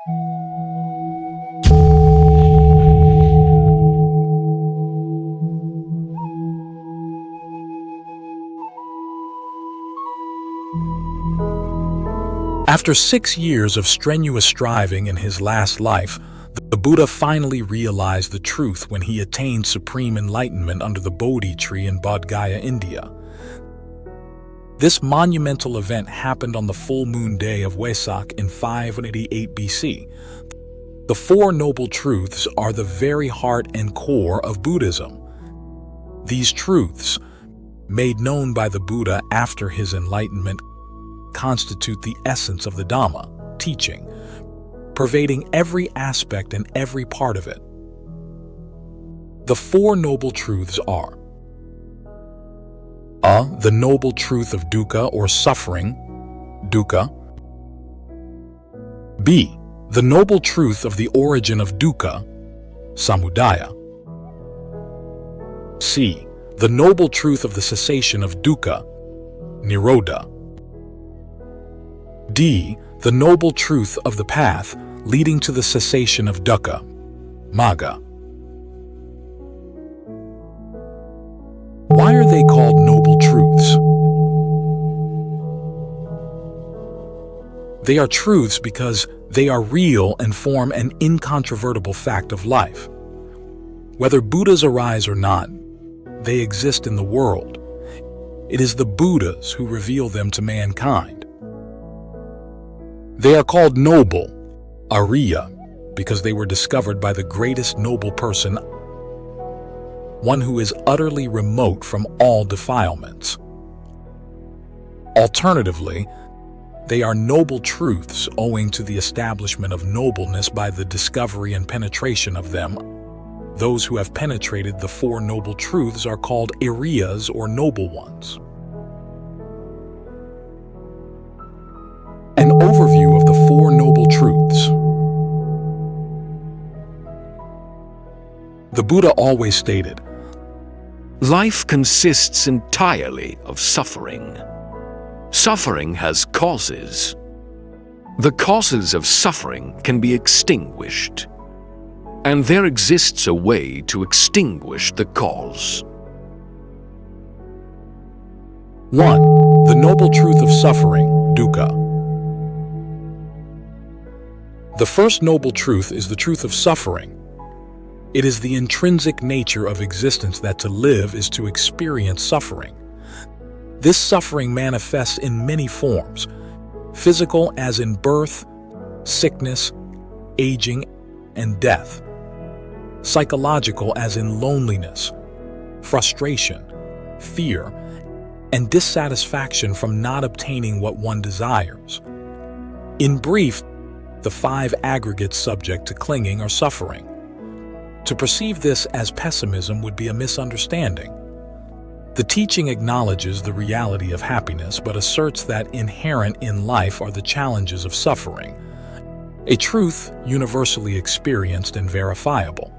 After 6 years of strenuous striving in his last life, the Buddha finally realized the truth when he attained Supreme Enlightenment under the Bodhi tree in Bodhgaya, India. This monumental event happened on the full moon day of Wesak in 588 BC. The Four Noble Truths are the very heart and core of Buddhism. These truths, made known by the Buddha after his enlightenment, constitute the essence of the Dhamma, teaching, pervading every aspect and every part of it. The Four Noble Truths are A. The noble truth of dukkha or suffering, dukkha. B. The noble truth of the origin of dukkha, samudaya. C. The noble truth of the cessation of dukkha, Nirodha. D. The noble truth of the path leading to the cessation of Dukkha, Magga. Why are they called noble truths? They are truths because they are real and form an incontrovertible fact of life. Whether Buddhas arise or not, they exist in the world. It is the Buddhas who reveal them to mankind. They are called noble, Arya, because they were discovered by the greatest noble person, one who is utterly remote from all defilements. Alternatively, they are noble truths owing to the establishment of nobleness by the discovery and penetration of them. Those who have penetrated the Four Noble Truths are called Ariyas or noble ones. An overview of the Four Noble Truths. The Buddha always stated, "Life consists entirely of suffering. Suffering has causes. The causes of suffering can be extinguished, and there exists a way to extinguish the cause." 1. The noble truth of suffering, dukkha. The first noble truth is the truth of suffering. It is the intrinsic nature of existence that to live is to experience suffering. This suffering manifests in many forms, physical as in birth, sickness, aging, and death, psychological as in loneliness, frustration, fear, and dissatisfaction from not obtaining what one desires. In brief, the 5 aggregates subject to clinging or suffering. To perceive this as pessimism would be a misunderstanding. The teaching acknowledges the reality of happiness but asserts that inherent in life are the challenges of suffering, a truth universally experienced and verifiable.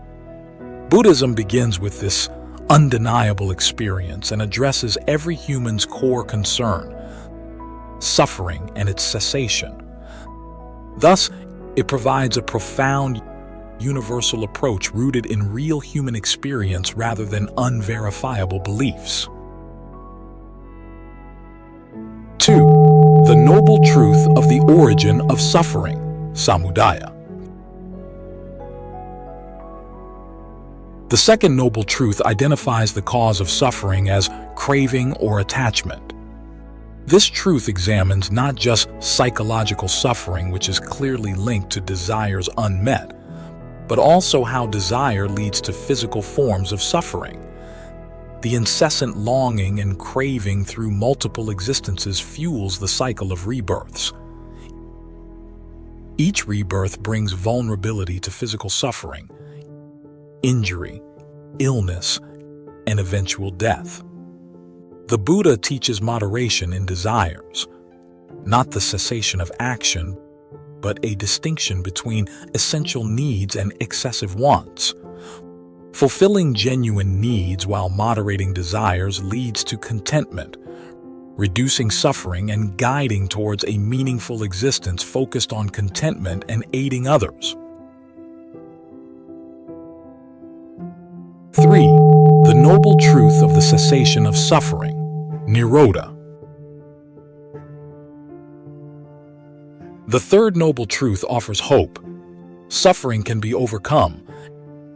Buddhism begins with this undeniable experience and addresses every human's core concern, suffering and its cessation. Thus, it provides a profound, universal approach rooted in real human experience rather than unverifiable beliefs. 2. The noble truth of the origin of suffering, Samudaya. The second noble truth identifies the cause of suffering as craving or attachment. This truth examines not just psychological suffering, which is clearly linked to desires unmet, but also how desire leads to physical forms of suffering. The incessant longing and craving through multiple existences fuels the cycle of rebirths. Each rebirth brings vulnerability to physical suffering, injury, illness, and eventual death. The Buddha teaches moderation in desires, not the cessation of action, but a distinction between essential needs and excessive wants. Fulfilling genuine needs while moderating desires leads to contentment, reducing suffering and guiding towards a meaningful existence focused on contentment and aiding others. 3. The noble truth of the cessation of suffering, Nirodha. The third noble truth offers hope. Suffering can be overcome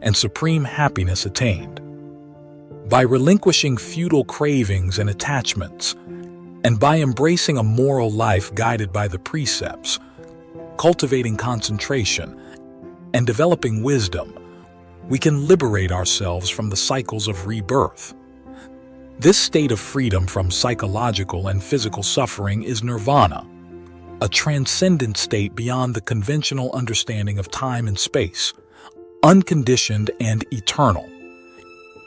and supreme happiness attained. By relinquishing futile cravings and attachments, and by embracing a moral life guided by the precepts, cultivating concentration, and developing wisdom, we can liberate ourselves from the cycles of rebirth. This state of freedom from psychological and physical suffering is nirvana, a transcendent state beyond the conventional understanding of time and space, unconditioned and eternal.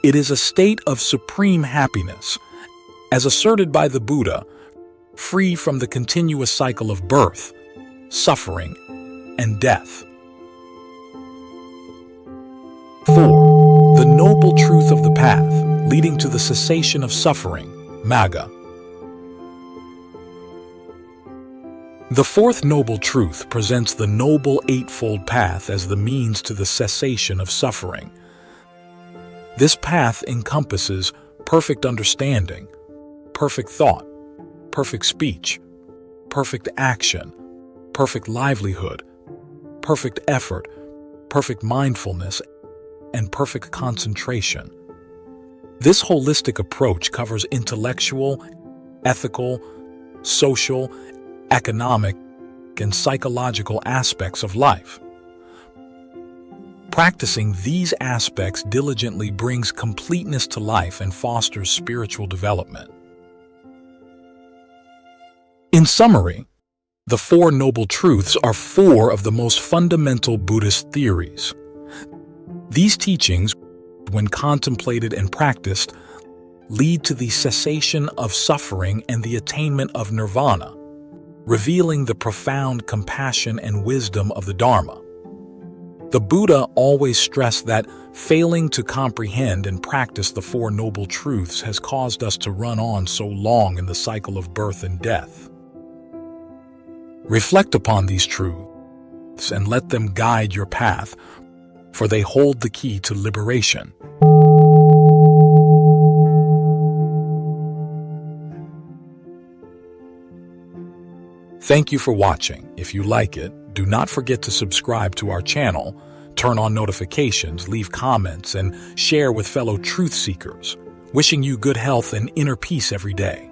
It is a state of supreme happiness, as asserted by the Buddha, free from the continuous cycle of birth, suffering, and death. 4. The noble truth of the path, leading to the cessation of suffering, Magga. The fourth noble truth presents the noble eightfold path as the means to the cessation of suffering. This path encompasses perfect understanding, perfect thought, perfect speech, perfect action, perfect livelihood, perfect effort, perfect mindfulness, and perfect concentration. This holistic approach covers intellectual, ethical, social, economic, and psychological aspects of life. Practicing these aspects diligently brings completeness to life and fosters spiritual development. In summary, the Four Noble Truths are four of the most fundamental Buddhist theories. These teachings, when contemplated and practiced, lead to the cessation of suffering and the attainment of nirvana, revealing the profound compassion and wisdom of the Dharma. The Buddha always stressed that failing to comprehend and practice the Four Noble Truths has caused us to run on so long in the cycle of birth and death. Reflect upon these truths and let them guide your path, for they hold the key to liberation. Thank you for watching. If you like it, do not forget to subscribe to our channel, turn on notifications, leave comments, and share with fellow truth seekers. Wishing you good health and inner peace every day.